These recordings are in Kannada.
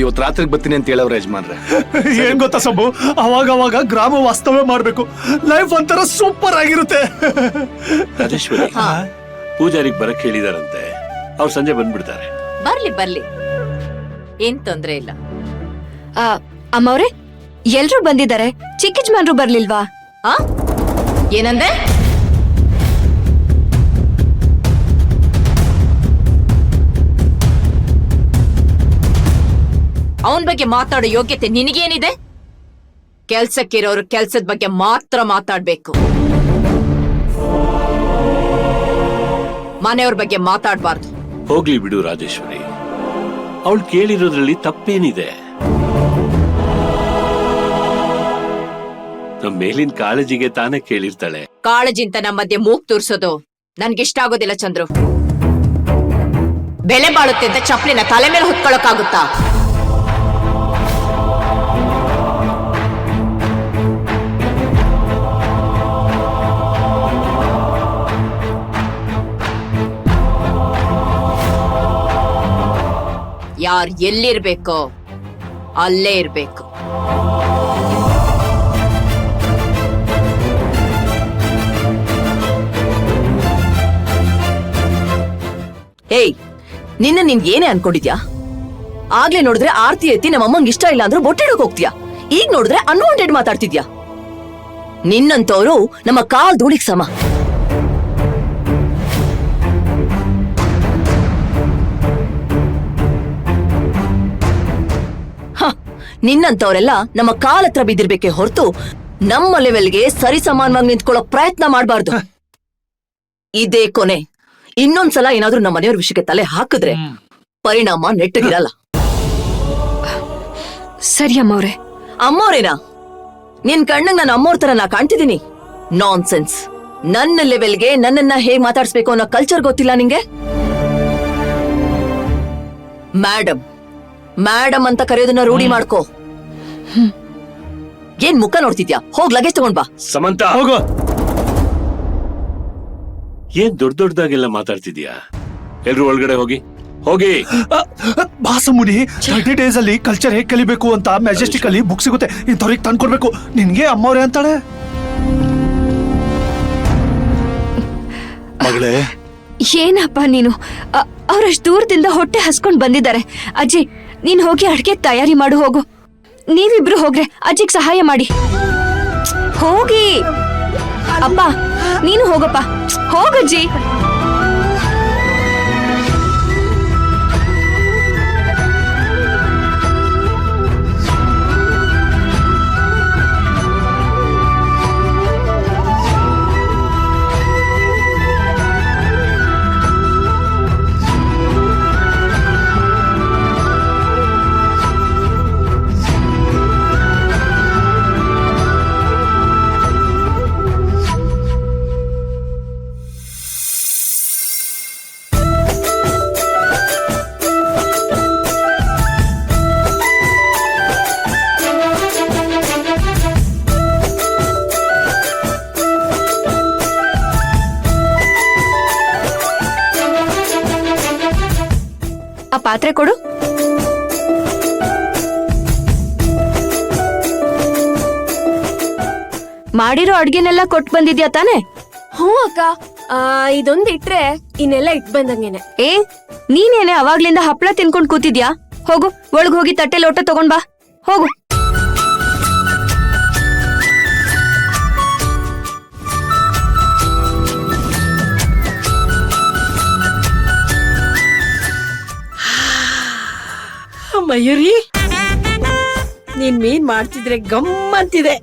ಇವತ್ತು ರಾತ್ರಿಗೆ ಬರ್ತೀನಿ ಅಂತ ಹೇಳವ್ರೆ ಯಜಮಾನ್ರೆ. ಏನ್ ಗೊತ್ತಾ ಸಬ್ಬು, ಅವಾಗ ಗ್ರಾಮ ವಾಸ್ತವ್ಯ ಮಾಡ್ಬೇಕು. ಲೈಫ್ ಒಂಥರ ಸೂಪರ್ ಆಗಿರುತ್ತೆ. ರಾಜೇಶ್ವರಿ, ಪೂಜಾರಿಗೆ ಬರಕ್ ಹೇಳಿದಾರಂತೆ. ಅವ್ರು ಸಂಜೆ ಬಂದ್ಬಿಡ್ತಾರೆ. ಬರ್ಲಿ ಏನ್ ತೊಂದ್ರೆ ಇಲ್ಲ. ಅಮ್ಮವ್ರೆ, ಎಲ್ರೂ ಬಂದಿದ್ದಾರೆ, ಚಿಕ್ಕ ಯಜಮಾನ್ರು ಬರ್ಲಿಲ್ವಾ? ಏನಂದೆ? ಅವನ್ ಬಗ್ಗೆ ಮಾತಾಡೋ ಯೋಗ್ಯತೆ ನಿನಗೇನಿದೆ? ಕೆಲ್ಸಕ್ಕಿರೋರು ಕೆಲ್ಸದ ಬಗ್ಗೆ ಮಾತ್ರ ಮಾತಾಡ್ಬೇಕು, ಮನೆಯವ್ರ ಬಗ್ಗೆ ಮಾತಾಡ್ಬಾರ್ದು. ಹೋಗ್ಲಿ ಬಿಡು ರಾಜೇಶ್ವರಿ, ಅವಳು ಕೇಳಿರೋದ್ರಲ್ಲಿ ತಪ್ಪೇನಿದೆ? ನಮ್ಮ ಮೇಲಿನ ಕಾಳಜಿಗೆ ತಾನೇ ಕೇಳಿರ್ತಾಳೆ. ಕಾಳಜಿಂತ ನಮ್ಮ ಮಧ್ಯೆ ಮೂಗ್ ತೂರ್ಸೋದು ನನ್ಗಿಷ್ಟ ಆಗೋದಿಲ್ಲ ಚಂದ್ರು. ಬೆಲೆ ಬಾಳುತ್ತೆ ಅಂತ ಚಪ್ಲಿನ ತಲೆ ಮೇಲೆ ಹೊತ್ಕೊಳಕ್ಕಾಗುತ್ತಾ? ಯಾರ್ ಎಲ್ಲಿರ್ಬೇಕೋ ಅಲ್ಲೇ ಇರ್ಬೇಕು. ಏಯ್, ನಿನ್ನ ಏನೇ ಅನ್ಕೊಂಡಿದ್ಯಾ? ಆಗ್ಲೇ ನೋಡಿದ್ರೆ ಆರ್ತಿ ಎತ್ತಿ ನಮ್ಮಮ್ಮಂಗ್ ಇಷ್ಟ ಇಲ್ಲ ಅಂದ್ರೂ ಬೊಟ್ಟಿಡಕ್ ಹೋಗ್ತೀಯಾ. ಈಗ ನೋಡಿದ್ರೆ ಅನ್ವಾಂಟೆಡ್ ಮಾತಾಡ್ತಿದ್ಯಾ. ನಿನ್ನಂತವ್ರು ನಮ್ಮ ಕಾಲ್ ಧೂಳಿಗ್ ಸಮ. ನಿನ್ನಂತವ್ರೆಲ್ಲ ನಮ್ಮ ಕಾಲ್ ಹತ್ರ ಬಿದ್ದಿರ್ಬೇಕೆ ಹೊರತು ನಮ್ಮ ಲೆವೆಲ್ಗೆ ಸರಿ ಸಮಾನವಾಗಿ ನಿಂತ್ಕೊಳ್ಳೋ ಪ್ರಯತ್ನ ಮಾಡ್ಬಾರ್ದು. ಇದೇ ಕೊನೆ. ಇನ್ನೊಂದ್ಸಲ ಏನಾದ್ರೂ ನಮ್ಮ ಮನೆಯವ್ರ ವಿಷಯಕ್ಕೆ ತಲೆ ಹಾಕಿದ್ರೆ ಪರಿಣಾಮ ನೆಟ್ಟಗಿರಲ್ಲ. ಸರಿ ಅಮ್ಮವ್ರೆ. ಅಮ್ಮವ್ರೇನಾ? ನಿನ್ ಕಣ್ಣಂಗ್ ನಾನು ಅಮ್ಮವ್ರ ತರ ನಾ ಕಾಣ್ತಿದ್ದೀನಿ? ನಾನ್ ಸೆನ್ಸ್. ನನ್ನ ಲೆವೆಲ್ಗೆ ನನ್ನನ್ನ ಹೇಗ್ ಮಾತಾಡ್ಸ್ಬೇಕು ಅನ್ನೋ ಕಲ್ಚರ್ ಗೊತ್ತಿಲ್ಲ ನಿಂಗೆ? ಮೇಡಮ್ ಅಂತ ಕರೆಯೋದನ್ನ ರೂಢಿ ಮಾಡ್ಕೋ. ಏನ್ ಮುಖ ನೋಡ್ತಿದ್ಯಾ? ಹೋಗ್ ಲಗೇಜ್ ತಗೊಂಡ್ ಬಾ. ಸಮಂತ, ಹೋಗೋ. ಏನ್ ದೊಡ್ಡದಾಗೆಲ್ಲ ಮಾತಾಡ್ತಿದ್ಯಾ? ಎಲ್ರು ಒಳಗಡೆ ಹೋಗಿ. ಬಾಸಮುನಿ, 30 days ಅಲ್ಲಿ ಕಲ್ಚರ್ ಹೇಗ್ ಕಲಿಬೇಕು ಅಂತ ಮೆಜೆಸ್ಟಿಕ್ ಅಲ್ಲಿ ಬುಕ್ ಸಿಗುತ್ತೆ. ಇಂಥವ್ರಿಗೆ ತಂದ್ಕೊಡ್ಬೇಕು. ನಿನ್ಗೆ ಅಮ್ಮವ್ರೆ ಅಂತಾಳೆ. ಮಗಳೇ, ಏನಪ್ಪ ನೀನು? ಅವ್ರಷ್ಟು ದೂರದಿಂದ ಹೊಟ್ಟೆ ಹಸ್ಕೊಂಡ್ ಬಂದಿದ್ದಾರೆ. ಅಜ್ಜಿ, ನೀನ್ ಹೋಗಿ ಅಡ್ಗೆ ತಯಾರಿ ಮಾಡು. ಹೋಗು. ನೀವಿಬ್ರು ಹೋಗ್ರೆ ಅಜ್ಜಿಗ್ ಸಹಾಯ ಮಾಡಿ. ಹೋಗಿ. ಅಪ್ಪ, ನೀನು ಹೋಗಪ್ಪ. ಹೋಗಜ್ಜಿ. ಆ ಪಾತ್ರೆ ಕೊಡು. ಮಾಡಿರೋ ಅಡ್ಗೆನೆಲ್ಲ ಕೊಟ್ಟು ಬಂದಿದ್ಯಾ ತಾನೆ? ಹ್ಞೂ ಅಕ್ಕ, ಇದೊಂದ್ ಇಟ್ರೆ ಇನ್ನೆಲ್ಲ ಇಟ್ ಬಂದಂಗೇನೆ. ನೀನೇನೆ ಅವಾಗ್ಲಿಂದ ಹಪ್ಳ ತಿನ್ಕೊಂಡ್ ಕೂತಿದ್ಯಾ? ಹೋಗು, ಒಳಗ್ ಹೋಗಿ ತಟ್ಟೆ ಲೋಟ ತಗೊಂಡ್ ಬಾ. ಹೋಗು. ಮಯೂರಿ, ನೀನ್ ಮೀನ್ ಮಾಡ್ತಿದ್ರೆ ಗಮ್ಮಂತಿದೆ.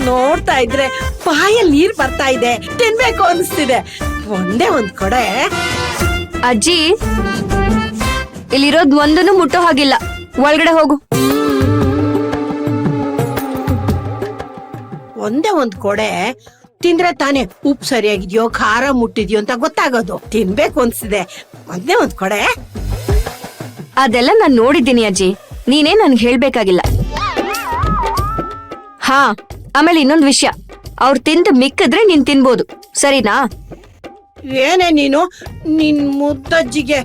ನೋಡ್ತಾ ಇದ್ರೆ ಬಾಯಲ್ಲಿ ನೀರ್ ಬರ್ತಾ ಇದೆ. ತಿನ್ಬೇಕು ಅನ್ಸ್ತಿದೆ. ಒಂದೇ ಒಂದ್ ಕೊಡೆ. ಅಜ್ಜಿ, ಇಲ್ಲಿರೋದ್ ಒಂದನ್ನು ಮುಟ್ಟೋ ಹಾಗಿಲ್ಲ. ಒಳಗಡೆ ಹೋಗು. ಒಂದೇ ಒಂದ್ ಕೊಡೆ ತಿಂದ್ರೆ ತಾನೇ ಉಪ್ಪು ಸರಿಯಾಗಿದ್ಯೋ ಖಾರ ಮುಟ್ಟಿದ್ಯೋ ಅಂತ ಗೊತ್ತಾಗೋದು. ತಿನ್ಬೇಕು ಅನ್ಸ್ತಿದೆ. ಒಂದೇ ಒಂದ್ ಕೊಡೆ. ಅದೆಲ್ಲ ನಾನ್ ನೋಡಿದ್ದೀನಿ ಅಜ್ಜಿ, ನೀನೇ ನನ್ಗೆ ಹೇಳ್ಬೇಕಾಗಿಲ್ಲ. ಹಾ, ಆಮೇಲೆ ಇನ್ನೊಂದ್ ವಿಷಯ, ಅವ್ರು ತಿಂದು ಮಿಕ್ಕಿದ್ರೆ ನೀನ್ ತಿನ್ಬೋದು, ಸರಿನಾ? ಏನೇ ನೀನು ನಿನ್ ಮುದ್ದಜ್ಜಿಗೆ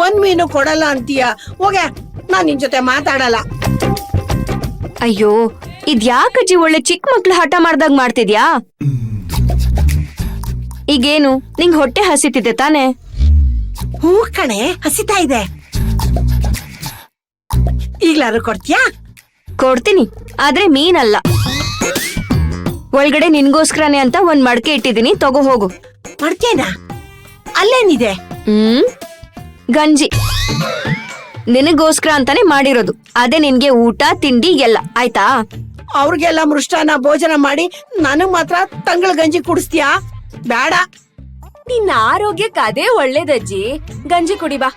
ಒಂದ್ ಮೀನು ಕೊಡಲ್ಲ ಅಂತೀಯ. ಹೋಗೆ, ನಾನ್ ನಿನ್ ಜೊತೆ ಮಾತಾಡಲ್ಲ. ಅಯ್ಯೋ ಇದ್ಯಾಕಜ್ಜಿ ಒಳ್ಳೆ ಚಿಕ್ಕ ಮಕ್ಳು ಹಠ ಮಾಡ್ದಾಗ ಮಾಡ್ತಿದ್ಯಾ? ಈಗೇನು ನಿಂಗ್ ಹೊಟ್ಟೆ ಹಸಿತಿದೆ ತಾನೆ? ಹೂ ಕಣೆ, ಹಸಿತಾ ಇದೆ. ಈಗ್ಲಾರು ಕೊಡ್ತೀಯಾ? ಕೊಡ್ತೀನಿ, ಆದ್ರೆ ಮೀನಲ್ಲ. ಒಳಗಡೆ ನಿನ್ಗೋಸ್ಕರನೇ ಅಂತ ಒಂದ್ ಮಡಕೆ ಇಟ್ಟಿದೀನಿ, ತಗೋ ಹೋಗು. ಮಾಡ್ತೇನಾ? ಅಲ್ಲೇನಿದೆ? ಗಂಜಿ. ನಿನಗೋಸ್ಕರ ಅಂತಾನೆ ಮಾಡಿರೋದು. ಅದೇ ನಿನ್ಗೆ ಊಟ ತಿಂಡಿ ಎಲ್ಲ ಆಯ್ತಾ? ಅವ್ರಿಗೆಲ್ಲ ಮೃಷ್ಟಾನ ಭೋಜನ ಮಾಡಿ ನನಗ್ ಮಾತ್ರ ತಂಗಳ ಗಂಜಿ ಕುಡಿಸ್ತೀಯಾ? ಬೇಡ. ನಿನ್ನ ಆರೋಗ್ಯಕ್ಕೆ ಅದೇ ಒಳ್ಳೇದಜ್ಜಿ. ಗಂಜಿ ಕುಡಿ ಬಾ.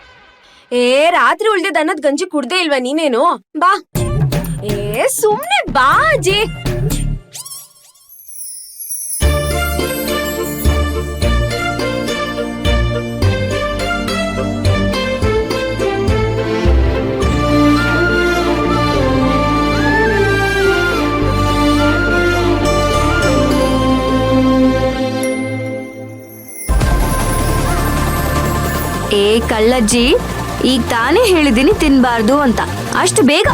ರಾತ್ರಿ ಉಳ್ದಿದ್ ಅನ್ನದ್ ಗಂಜಿ ಕುಡ್ದೇ ಇಲ್ವಾ ನೀನೇನು? ಬಾ. ಸುಮ್ನೆ ಬಾ ಅಜ್ಜಿ. ಕಳ್ಳಜ್ಜಿ, ಈಗ ತಾನೇ ಹೇಳಿದೀನಿ ತಿನ್ಬಾರ್ದು ಅಂತ. ಅಷ್ಟು ಬೇಗ